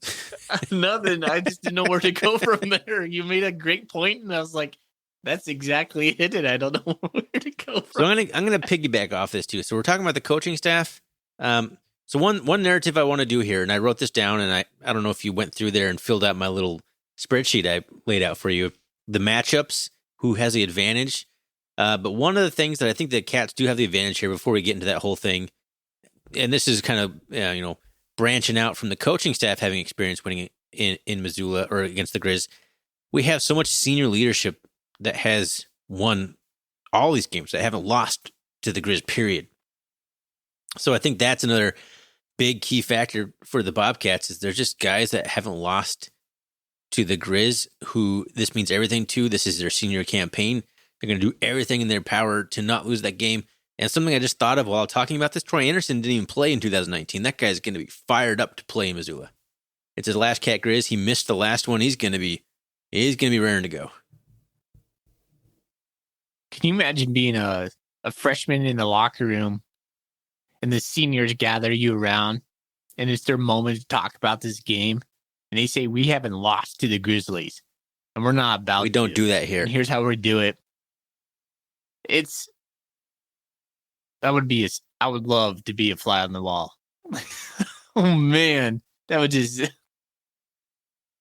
nothing? I just didn't know where to go from there. You made a great point, and I was like, "That's exactly it." And I don't know where to go from. So I'm gonna piggyback off this too. So we're talking about the coaching staff. So one narrative I want to do here, and I wrote this down, and I don't know if you went through there and filled out my little spreadsheet I laid out for you. The matchups, who has the advantage. But one of the things that I think the Cats do have the advantage here, before we get into that whole thing, and this is kind of branching out from the coaching staff having experience winning in Missoula or against the Griz, we have so much senior leadership that has won all these games, that haven't lost to the Griz, period. So I think that's another big key factor for the Bobcats, is they're just guys that haven't lost to the Griz, who this means everything to. This is their senior campaign. They're going to do everything in their power to not lose that game. And something I just thought of while talking about this, Troy Anderson didn't even play in 2019. That guy's going to be fired up to play in Missoula. It's his last Cat Griz. He missed the last one. He's going to be raring to go. Can you imagine being a freshman in the locker room and the seniors gather you around and it's their moment to talk about this game? And they say, we haven't lost to the Grizzlies, and we're not about to. We don't do that here. And here's how we do it. I would love to be a fly on the wall. Oh, man. That would just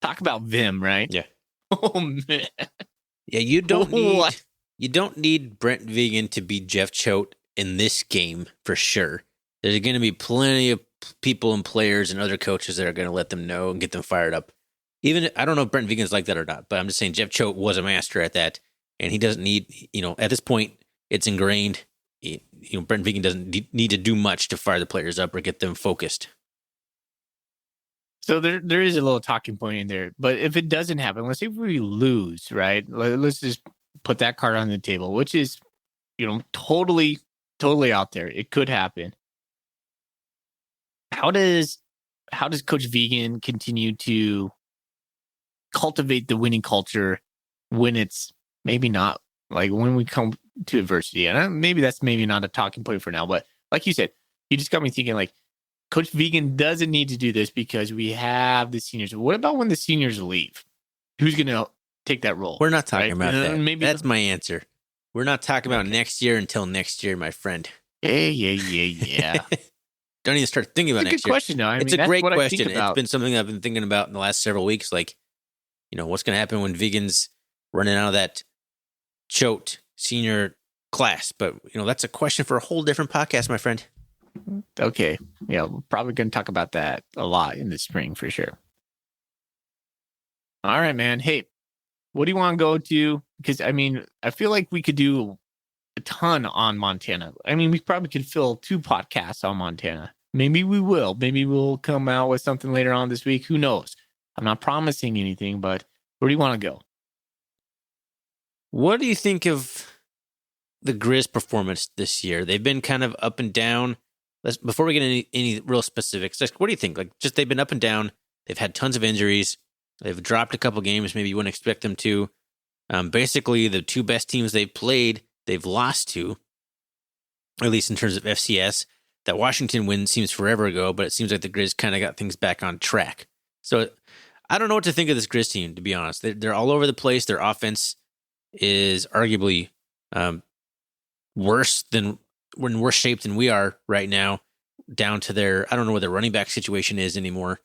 talk about Vim, right? Yeah. Oh, man. Yeah, you don't need Brent Vigen to be Jeff Choate in this game for sure. There's going to be plenty of people and players and other coaches that are going to let them know and get them fired up. Even, I don't know if Brent Vigen's like that or not, but I'm just saying Jeff Choate was a master at that, and he doesn't need, at this point, it's ingrained. Brent Vigen doesn't need to do much to fire the players up or get them focused. So there is a little talking point in there, but if it doesn't happen, let's say we lose, right? Let's just put that card on the table, which is, totally out there. It could happen. How does Coach Vigen continue to cultivate the winning culture when it's maybe not, like when we come to adversity? And maybe that's not a talking point for now, but like you said, you just got me thinking, like, Coach Vigen doesn't need to do this because we have the seniors. What about when the seniors leave? Who's going to take that role? We're not talking about that. Maybe that's my answer. We're not talking about next year until next year, my friend. Yeah. Don't even start thinking about next year. It's a good question, though. It's a great question. It's been something I've been thinking about in the last several weeks. Like, what's going to happen when Vigen's running out of that Choate senior class? But, that's a question for a whole different podcast, my friend. Okay. Yeah, we're probably going to talk about that a lot in the spring for sure. All right, man. Hey, what do you want to go to? Because, I feel like we could do a ton on Montana. We probably could fill 2 podcasts on Montana. Maybe we will. Maybe we'll come out with something later on this week. Who knows? I'm not promising anything, but where do you want to go? What do you think of the Griz performance this year? They've been kind of up and down. Before we get any real specifics, what do you think? Like, just they've been up and down. They've had tons of injuries. They've dropped a couple games maybe you wouldn't expect them to. Basically, the 2 best teams they've played, they've lost to. at least in terms of FCS. That Washington win seems forever ago, but it seems like the Griz kind of got things back on track. So I don't know what to think of this Griz team, to be honest. They're all over the place. Their offense is arguably worse than we're in worse shape than we are right now, down to I don't know what their running back situation is anymore.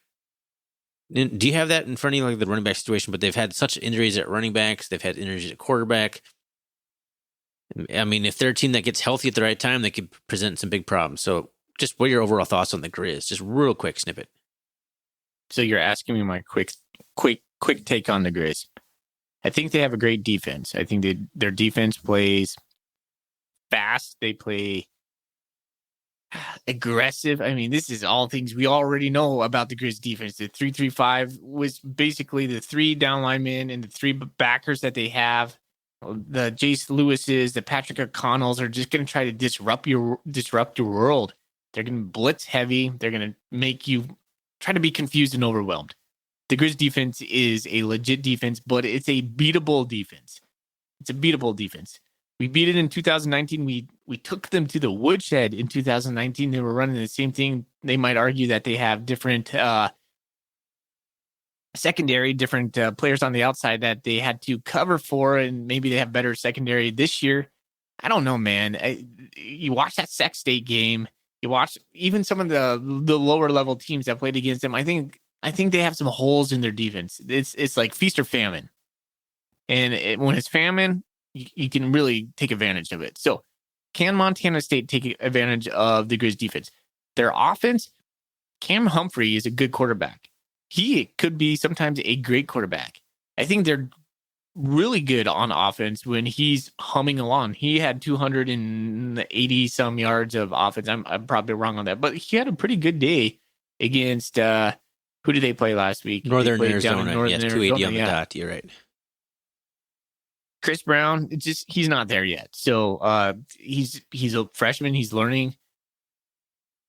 Do you have that in front of you, like the running back situation? But they've had such injuries at running backs. They've had injuries at quarterback. I mean, if they're a team that gets healthy at the right time, they could present some big problems. So just what are your overall thoughts on the Griz? Just real quick snippet. So you're asking me my quick take on the Griz. I think they have a great defense. I think their defense plays fast. They play aggressive. I mean, this is all things we already know about the Griz defense. The 3-3-5 was basically the 3 down linemen and the 3 backers that they have. The Jace Lewises, the Patrick O'Connells are just going to try to disrupt your world. They're going to blitz heavy. They're going to make you try to be confused and overwhelmed. The Griz defense is a legit defense, but it's a beatable defense. It's a beatable defense. We beat it in 2019. We took them to the woodshed in 2019. They were running the same thing. They might argue that they have different secondary, different players on the outside that they had to cover for, and maybe they have better secondary this year. I don't know, man. You watch that Sac State game. You watch even some of the lower level teams that played against them. I think they have some holes in their defense. It's like feast or famine, and when it's famine, you can really take advantage of it. So, can Montana State take advantage of the Griz defense? Their offense, Cam Humphrey is a good quarterback. He could be sometimes a great quarterback. I think they're really good on offense when he's humming along. He had 280 some yards of offense. I'm probably wrong on that, but he had a pretty good day against who did they play last week? Northern Arizona. Northern Arizona, 280 on the dot. You're right. Chris Brown, he's not there yet. So he's a freshman. He's learning.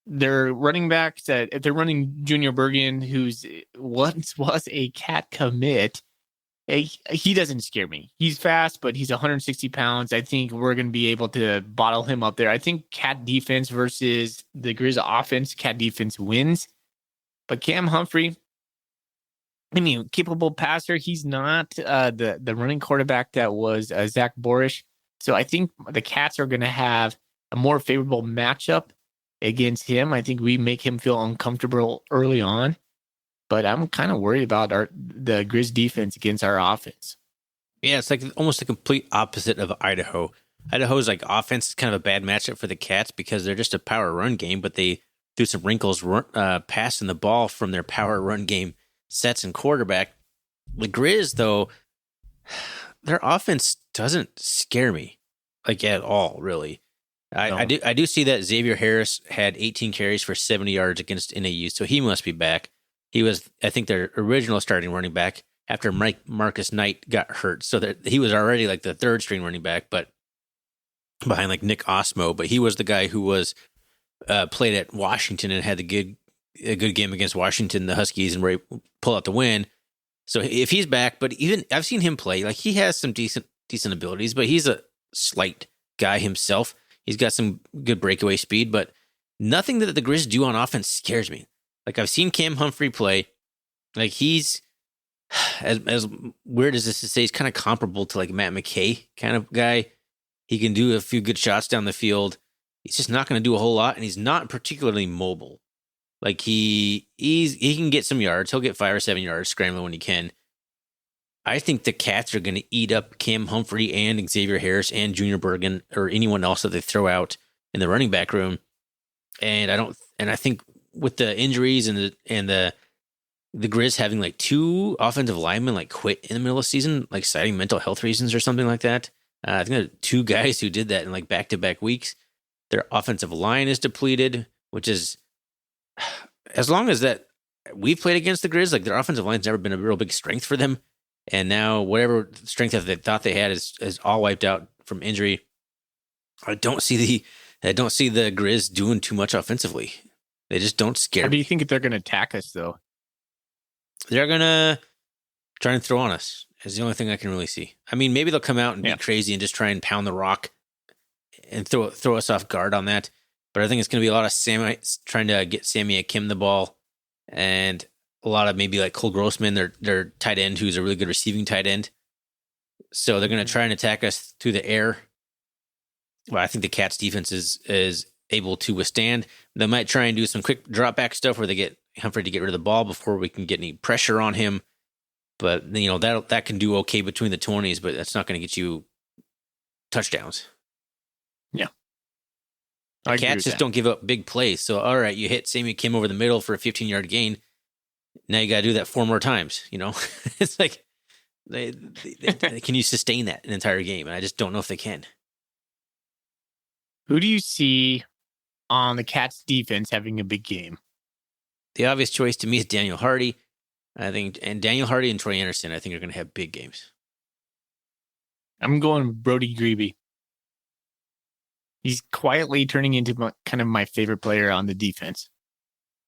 Their running backs, if they're running Junior Bergen, who's once was a Cat commit, he doesn't scare me. He's fast, but he's 160 pounds. I think we're going to be able to bottle him up there. I think Cat defense versus the Griz offense, Cat defense wins. But Cam Humphrey, I mean, capable passer. He's not the running quarterback that was Zach Borish. So I think the Cats are going to have a more favorable matchup against him. I think we make him feel uncomfortable early on, but I'm kind of worried about the Griz defense against our offense. Yeah, it's like almost the complete opposite of Idaho. Idaho's like offense is kind of a bad matchup for the Cats because they're just a power run game, but they do some wrinkles passing the ball from their power run game sets and quarterback. The Griz, though, their offense doesn't scare me like at all, really. I do see that Xavier Harris had 18 carries for 70 yards against NAU, so he must be back. He was, I think, their original starting running back after Marcus Knight got hurt, so that he was already like the third string running back, but behind like Nick Osmo. But he was the guy who was played at Washington and had a good game against Washington, the Huskies, and where he pulled out the win. So if he's back, but even I've seen him play, like he has some decent abilities, but he's a slight guy himself. He's got some good breakaway speed, but nothing that the Griz do on offense scares me. Like I've seen Cam Humphrey play. Like he's as weird as this is to say, he's kind of comparable to like Matt McKay kind of guy. He can do a few good shots down the field. He's just not going to do a whole lot, and he's not particularly mobile. Like he can get some yards. He'll get 5 or 7 yards scrambling when he can. I think the Cats are going to eat up Cam Humphrey and Xavier Harris and Junior Bergen or anyone else that they throw out in the running back room. And I think with the injuries and the Griz having like 2 offensive linemen like quit in the middle of the season, like citing mental health reasons or something like that. I think there are 2 guys who did that in like back-to-back weeks. Their offensive line is depleted, which is as long as that we've played against the Griz, like their offensive line's never been a real big strength for them. And now whatever strength that they thought they had is all wiped out from injury. I don't see the Griz doing too much offensively. They just don't scare me. How do you think they're going to attack us, though? They're going to try and throw on us is the only thing I can really see. I mean, maybe they'll come out and be crazy and just try and pound the rock and throw us off guard on that. But I think it's going to be a lot of trying to get Sammy Akim the ball, and a lot of maybe like Cole Grossman, their tight end, who's a really good receiving tight end. So they're going to try and attack us through the air. Well, I think the Cats defense is able to withstand. They might try and do some quick drop back stuff where they get Humphrey to get rid of the ball before we can get any pressure on him. But that can do okay between the 20s, but that's not going to get you touchdowns. Yeah. The Cats just don't give up big plays. So, all right, you hit Sammy Kim over the middle for a 15-yard gain. Now you got to do that 4 more times. It's like, can you sustain that an entire game? And I just don't know if they can. Who do you see on the Cats defense having a big game? The obvious choice to me is Daniel Hardy. I think, and Daniel Hardy and Troy Anderson, I think, are going to have big games. I'm going Brody Grebe. He's quietly turning into kind of my favorite player on the defense.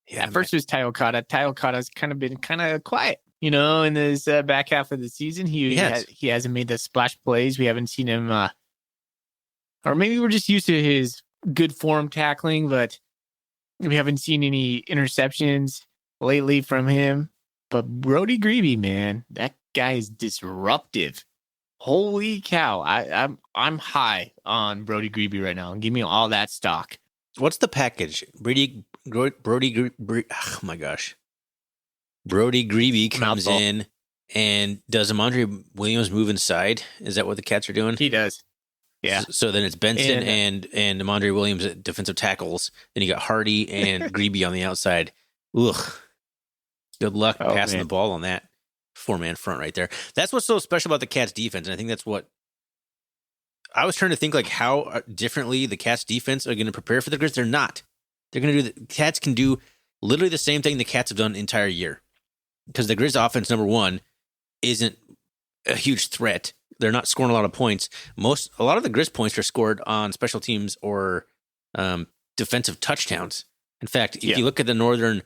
Yeah, at first it was Ty Okada. Ty Okada's kind of been kind of quiet, in this back half of the season. He hasn't made the splash plays. We haven't seen him, or maybe we're just used to his good form tackling, but we haven't seen any interceptions lately from him. But Brody Grebe, man, that guy is disruptive. Holy cow! I'm high on Brody Grebe right now. Give me all that stock. What's the package? Brody oh my gosh. Brody Grebe comes in and does Amandre Williams move inside? Is that what the Cats are doing? He does. Yeah. So then it's Benson and Amandre Williams at defensive tackles. Then you got Hardy and Grebe on the outside. Ugh. Good luck passing the ball on that 4-man front right there. That's what's so special about the Cats defense. And I think that's what I was trying to think, like how differently the Cats defense are going to prepare for the Griz. They're not. They're going to do the Cats can do literally the same thing the Cats have done the entire year. Because the Griz offense, number one, isn't a huge threat. They're not scoring a lot of points. A lot of the Griz points are scored on special teams or defensive touchdowns. In fact, if you look at the Northern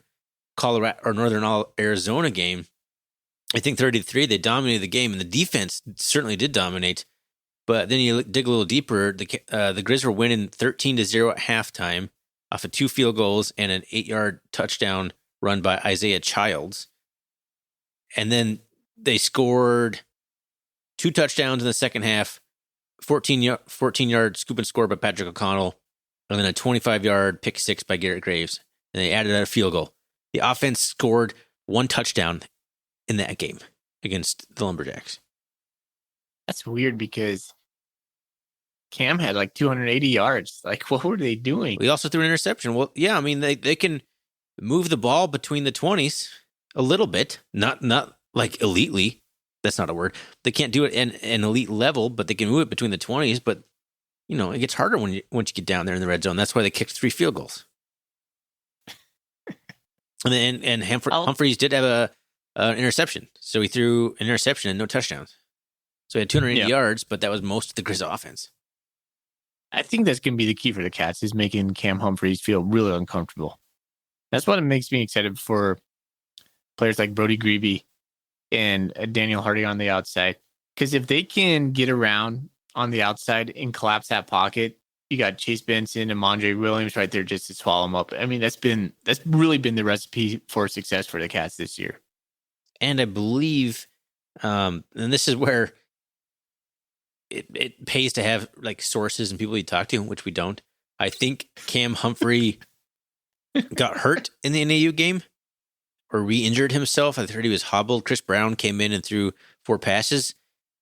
Colorado or Northern Arizona game, I think 30-3 they dominated the game, and the defense certainly did dominate. But then you dig a little deeper, the Griz were winning 13-0 at halftime off of 2 field goals and an 8-yard touchdown run by Isaiah Childs. And then they scored 2 touchdowns in the second half, 14-yard scoop and score by Patrick O'Connell, and then a 25-yard pick six by Garrett Graves. And they added a field goal. The offense scored 1 touchdown in that game against the Lumberjacks. That's weird because Cam had like 280 yards. Like, what were they doing? We also threw an interception. Well, yeah, I mean, they can move the ball between the 20s a little bit, not like elitely. That's not a word. They can't do it in an elite level, but they can move it between the 20s. But, it gets harder once you get down there in the red zone. That's why they kicked 3 field goals. And Humphreys did have an interception. So he threw an interception and no touchdowns. So he had 280 yards, but that was most of the Griz offense. I think that's going to be the key for the Cats, is making Cam Humphreys feel really uncomfortable. That's what makes me excited for players like Brody Grebe and Daniel Hardy on the outside. Because if they can get around on the outside and collapse that pocket, you got Chase Benson and Amandre Williams right there just to swallow them up. I mean, that's really been the recipe for success for the Cats this year. And I believe, and this is where it pays to have like sources and people you talk to, which we don't. I think Cam Humphrey got hurt in the NAU game or re-injured himself. I heard he was hobbled. Chris Brown came in and threw 4 passes.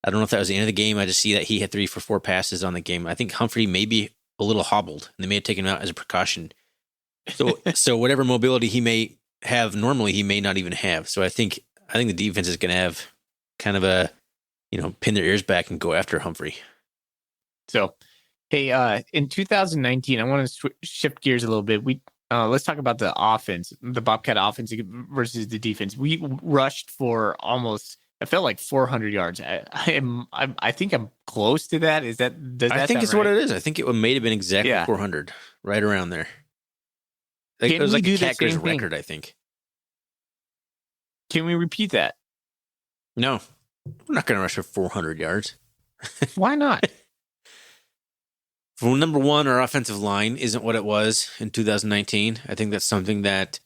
I don't know if that was the end of the game. I just see that he had 3 for 4 passes on the game. I think Humphrey may be a little hobbled, and they may have taken him out as a precaution. So whatever mobility he may have normally, he may not even have. So I think the defense is going to have kind of a, pin their ears back and go after Humphrey. So, hey, in 2019, I want to shift gears a little bit. Let's talk about the offense, the Bobcat offense versus the defense. We rushed for almost, I felt like 400 yards. I think I'm close to that. Is that? I think it's right? what it is. I think it may have been exactly 400, right around there. It was like a Cat Griz record, I think. Can we repeat that? No, we're not going to rush for 400 yards. Why not? For number one, our offensive line isn't what it was in 2019. I think that's something that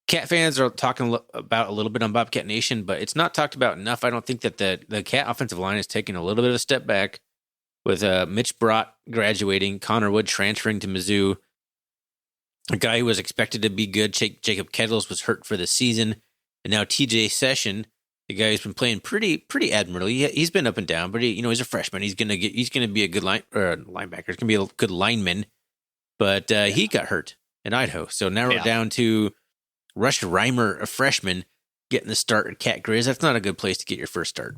Cat fans are talking about a little bit on Bobcat Nation, but it's not talked about enough. I don't think that the Cat offensive line is taking a little bit of a step back with Mitch Brott graduating, Connor Wood transferring to Mizzou, a guy who was expected to be good. Jacob Kettles was hurt for the season, and now TJ Session, the guy who's been playing pretty admirably. He's been up and down, but he's a freshman. He's gonna be a good linebacker. He's gonna be a good lineman, but he got hurt in Idaho, so now we're down to Rush Reimer, a freshman, getting the start at Cat Griz. That's not a good place to get your first start.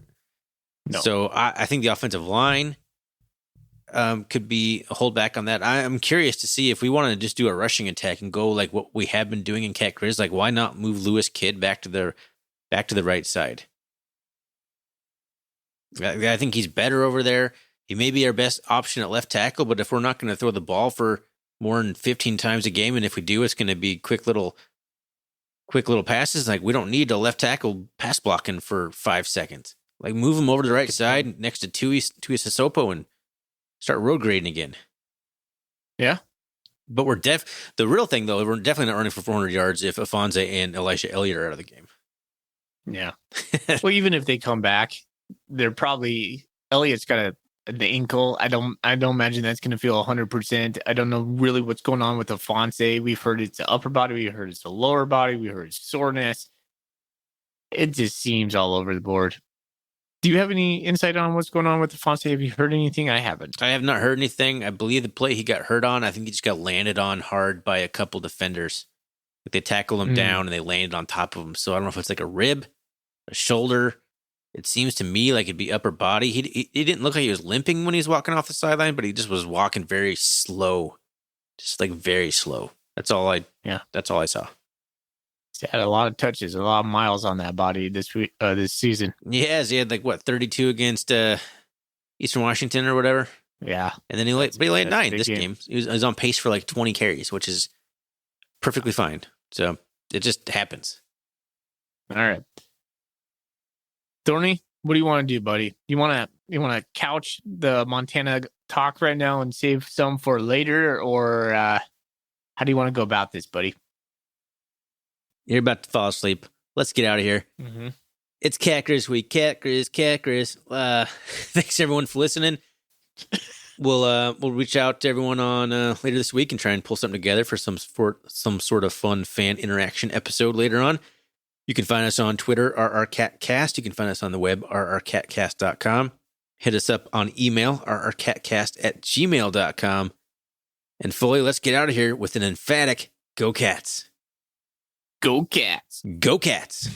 No. So I think the offensive line could be a holdback on that. I'm curious to see if we want to just do a rushing attack and go like what we have been doing in Cat Griz. Like, why not move Lewis Kidd back to the right side? I think he's better over there. He may be our best option at left tackle, but if we're not going to throw the ball for more than 15 times a game, and if we do, it's going to be quick little passes. Like, we don't need a left tackle pass blocking for 5 seconds. Like, move him over to the right side next to Tui Sisopo and start road grading again. Yeah. But the real thing, though, we're definitely not running for 400 yards if Afonso and Elisha Elliott are out of the game. Yeah. Well, even if they come back, they're probably Elliott's got the ankle. I don't imagine that's going to feel 100%. I don't know really what's going on with Afonso. We've heard it's the upper body. We heard it's the lower body. We heard it's soreness. It just seems all over the board. Do you have any insight on what's going on with Afonso? Have you heard anything? I haven't. I have not heard anything. I believe the play he got hurt on, I think he just got landed on hard by a couple defenders. Like, they tackled him down and they landed on top of him. So I don't know if it's like a rib, a shoulder. It seems to me like it'd be upper body. He didn't look like he was limping when he was walking off the sideline, but he just was walking very slow. Just like very slow. That's all I saw. He's had a lot of touches, a lot of miles on that body this season. Yes, he had 32 against Eastern Washington or whatever. Yeah. And then he laid 9 this game. He was on pace for 20 carries, which is perfectly fine. So it just happens. All right. Thorny, what do you want to do, buddy? You want to couch the Montana talk right now and save some for later, or how do you want to go about this, buddy? You're about to fall asleep. Let's get out of here. Mm-hmm. It's Cat Griz week. Cat Griz. Thanks everyone for listening. We'll reach out to everyone on later this week and try and pull something together for some sort of fun fan interaction episode later on. You can find us on Twitter, RRCatcast. You can find us on the web, rrcatcast.com. Hit us up on email, rrcatcast@gmail.com. And Foley, let's get out of here with an emphatic Go Cats. Go Cats. Go Cats.